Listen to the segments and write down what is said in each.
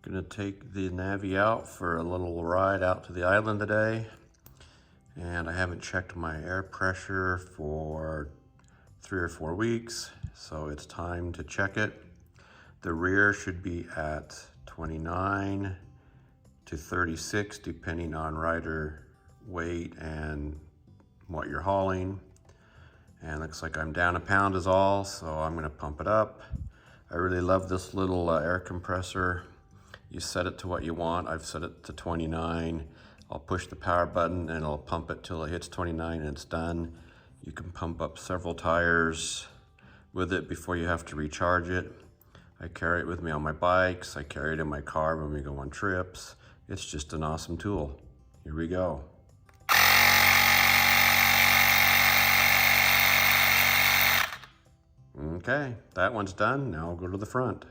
Gonna take the Navi out for a little ride out to the island today. And I haven't checked my air pressure for 3 or 4 weeks, so it's time to check it. The rear should be at 29 to 36, depending on rider weight and what you're hauling. And looks like I'm down a pound is all, so I'm gonna pump it up. I really love this little air compressor. You set it to what you want. I've set it to 29. I'll push the power button and it'll pump it till it hits 29 and it's done. You can pump up several tires with it before you have to recharge it. I carry it with me on my bikes. I carry it in my car when we go on trips. It's just an awesome tool. Here we go. Okay, that one's done. Now I'll go to the front.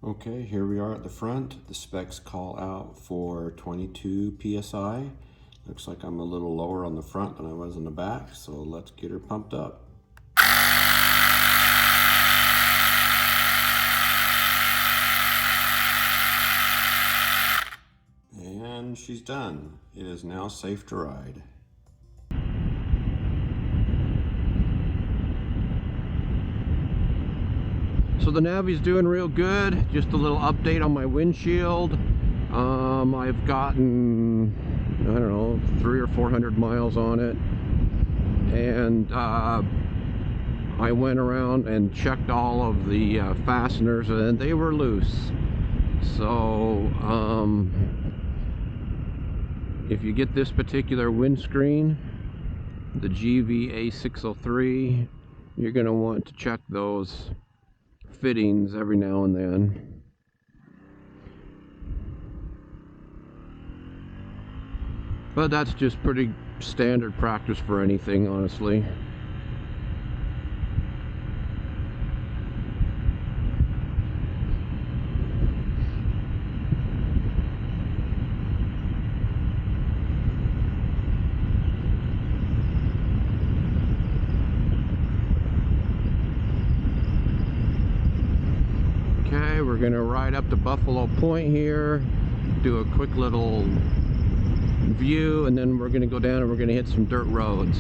Okay, here we are at the front. The specs call out for 22 PSI. Looks like I'm a little lower on the front than I was in the back, so let's get her pumped up. And she's done. It is now safe to ride. So the Navi's doing real good. Just a little update on my windshield. I've gotten, I don't know, 300 or 400 miles on it. And I went around and checked all of the fasteners and they were loose. So if you get this particular windscreen, the GVA603, you're going to want to check those fittings every now and then. But that's just pretty standard practice for anything, honestly. Okay, we're gonna ride up to Buffalo Point here, do a quick little view, and then we're gonna go down and we're gonna hit some dirt roads.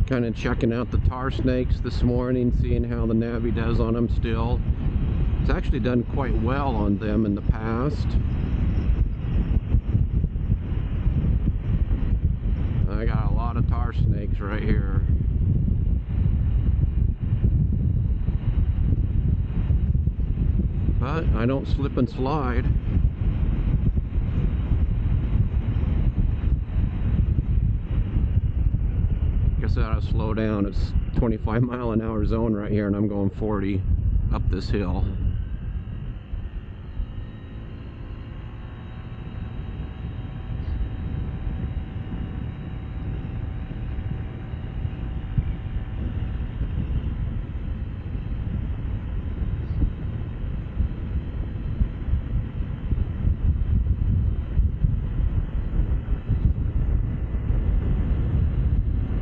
Kind of checking out the tar snakes this morning, seeing how the Navi does on them still. It's actually done quite well on them in the past. I got a lot of tar snakes right here. But I don't slip and slide. Guess I ought to slow down. It's 25-mile-an-hour zone right here and I'm going 40 up this hill.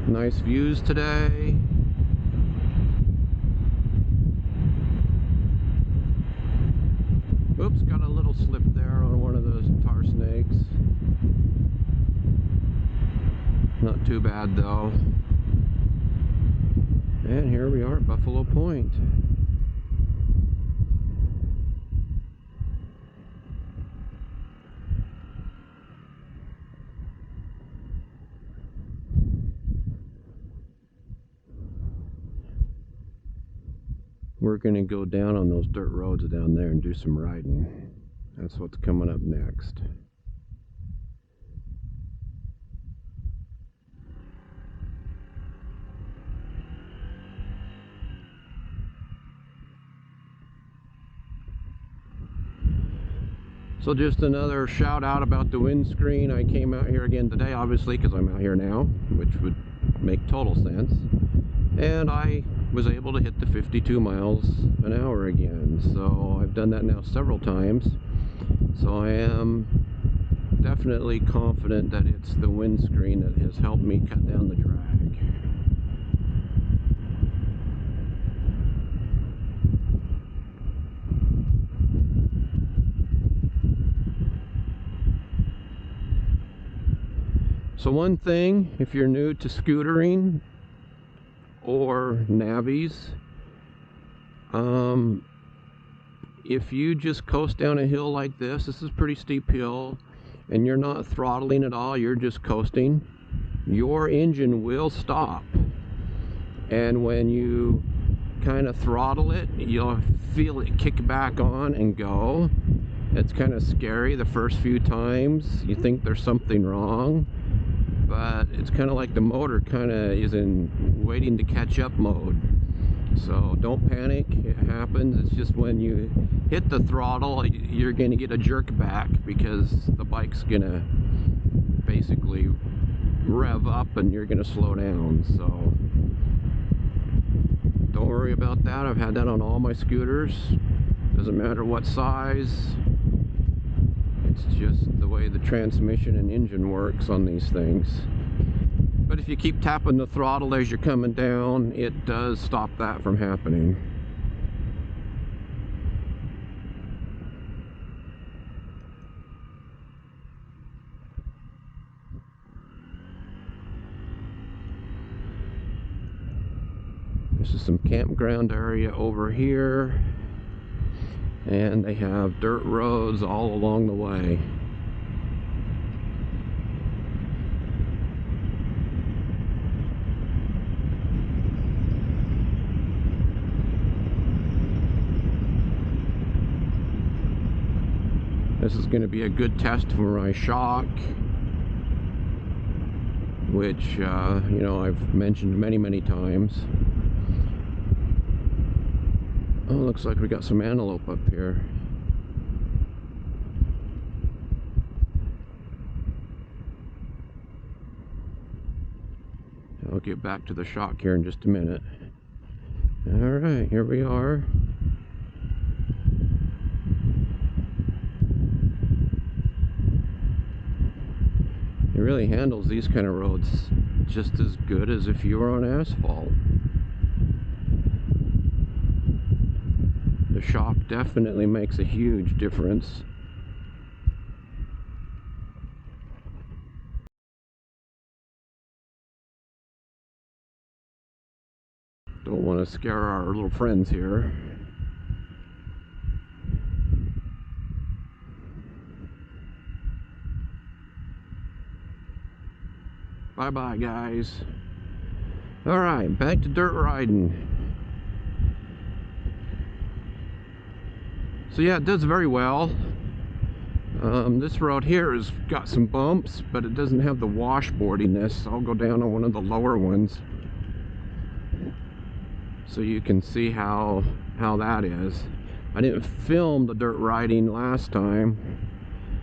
Nice views today. Oops, got a little slip there on one of those tar snakes. Not too bad though. And here we are at Buffalo Point. We're going to go down on those dirt roads down there and do some riding. That's what's coming up next. So just another shout out about the windscreen. I came out here again today, obviously, because I'm out here now, which would make total sense. And I was able to hit the 52 miles an hour again. So I've done that now several times. So I am definitely confident that it's the windscreen that has helped me cut down the drag. So one thing, if you're new to scootering or Navis, if you just coast down a hill like this is a pretty steep hill, and you're not throttling at all, you're just coasting, your engine will stop. And when you kind of throttle it, you'll feel it kick back on and go. It's kind of scary the first few times. You think there's something wrong, but it's kind of like the motor kind of is in waiting to catch up mode. So don't panic, it happens. It's just when you hit the throttle, you're going to get a jerk back because the bike's going to basically rev up and you're going to slow down. So don't worry about that. I've had that on all my scooters. Doesn't matter what size. It's just the way the transmission and engine works on these things. But if you keep tapping the throttle as you're coming down, it does stop that from happening. This is some campground area over here, and they have dirt roads all along the way. This is going to be a good test for my shock, which, you know, I've mentioned many times. Oh, looks like we got some antelope up here. I'll get back to the shock here in just a minute. Alright, here we are. It really handles these kind of roads just as good as if you were on asphalt. The shock definitely makes a huge difference. Don't want to scare our little friends here. Bye-bye, guys. Alright, back to dirt riding. So yeah, it does very well. This road here has got some bumps, but it doesn't have the washboardiness. I'll go down on one of the lower ones so you can see how that is. I didn't film the dirt riding last time.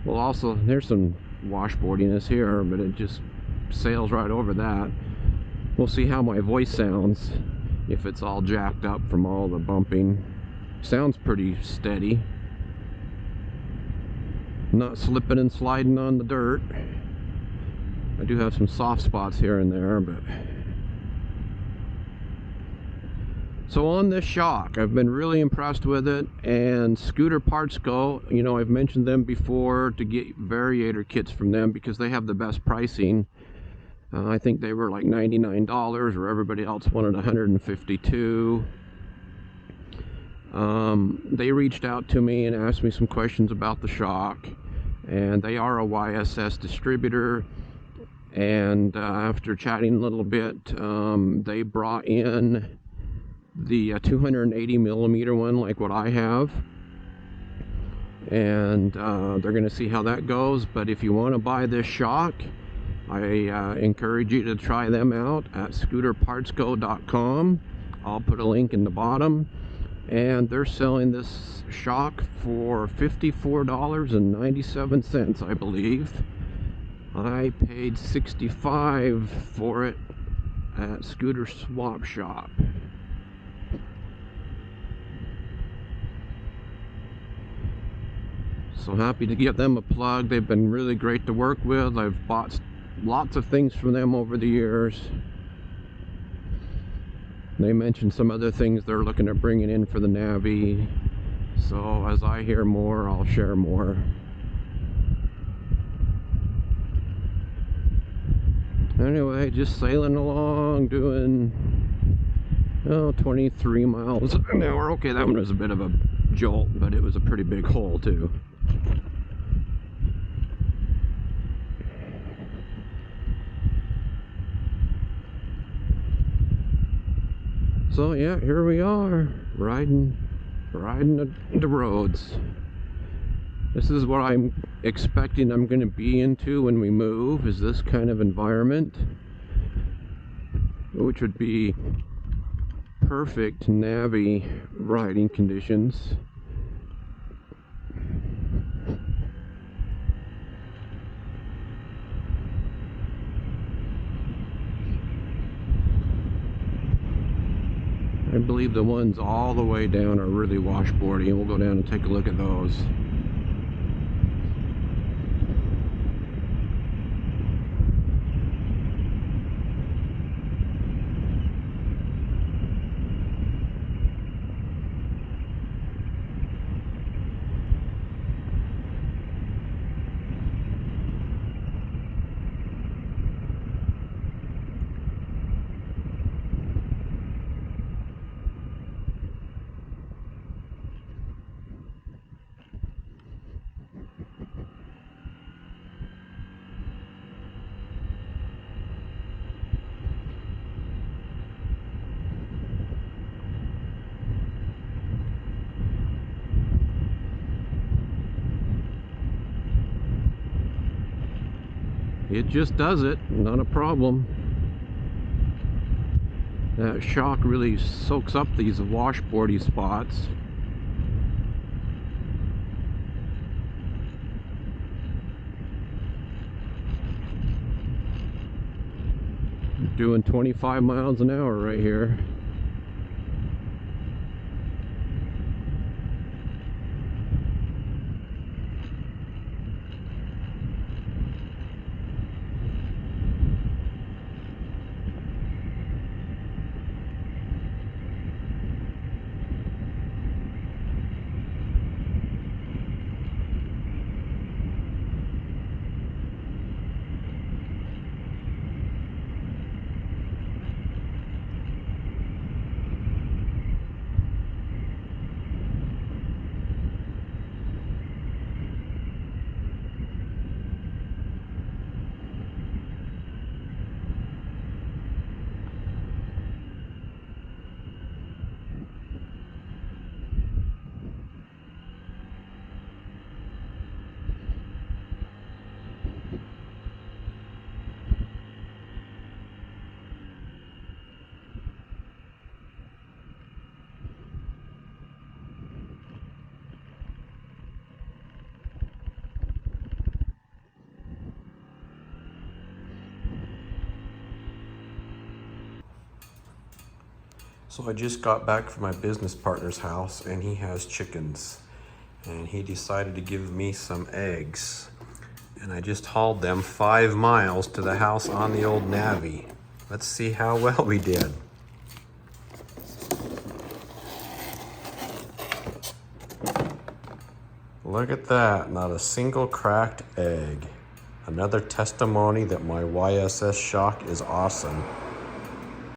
Well, also there's some washboardiness here, but it just sails right over that. We'll see how my voice sounds if it's all jacked up from all the bumping. Sounds pretty steady. Not slipping and sliding on the dirt. I do have some soft spots here and there, but so on this shock, I've been really impressed with it. And Scooter Parts Go, you know, I've mentioned them before to get variator kits from them because they have the best pricing. I think they were like $99, where everybody else wanted $152. They reached out to me and asked me some questions about the shock, and they are a YSS distributor. And after chatting a little bit, they brought in the 280 millimeter one, like what I have, and they're going to see how that goes. But if you want to buy this shock, I encourage you to try them out at scooterpartsgo.com. I'll put a link in the bottom. And they're selling this shock for $54.97, I believe. I paid $65 for it at Scooter Swap Shop. So happy to give them a plug. They've been really great to work with. I've bought lots of things from them over the years. They mentioned some other things they're looking at bringing in for the Navi. So as I hear more, I'll share more. Anyway, just sailing along, doing 23 miles an hour. Okay, that one was a bit of a jolt, but it was a pretty big hole too. So yeah, here we are, riding the roads. This is what I'm expecting I'm going to be into when we move, is this kind of environment, which would be perfect Navi riding conditions. I believe the ones all the way down are really washboardy, and we'll go down and take a look at those. It just does it, not a problem. That shock really soaks up these washboardy spots. Doing 25 miles an hour right here. So I just got back from my business partner's house, and he has chickens, and he decided to give me some eggs, and I just hauled them 5 miles to the house on the old Navi. Let's see how well we did. Look at that, not a single cracked egg. Another testimony that my YSS shock is awesome.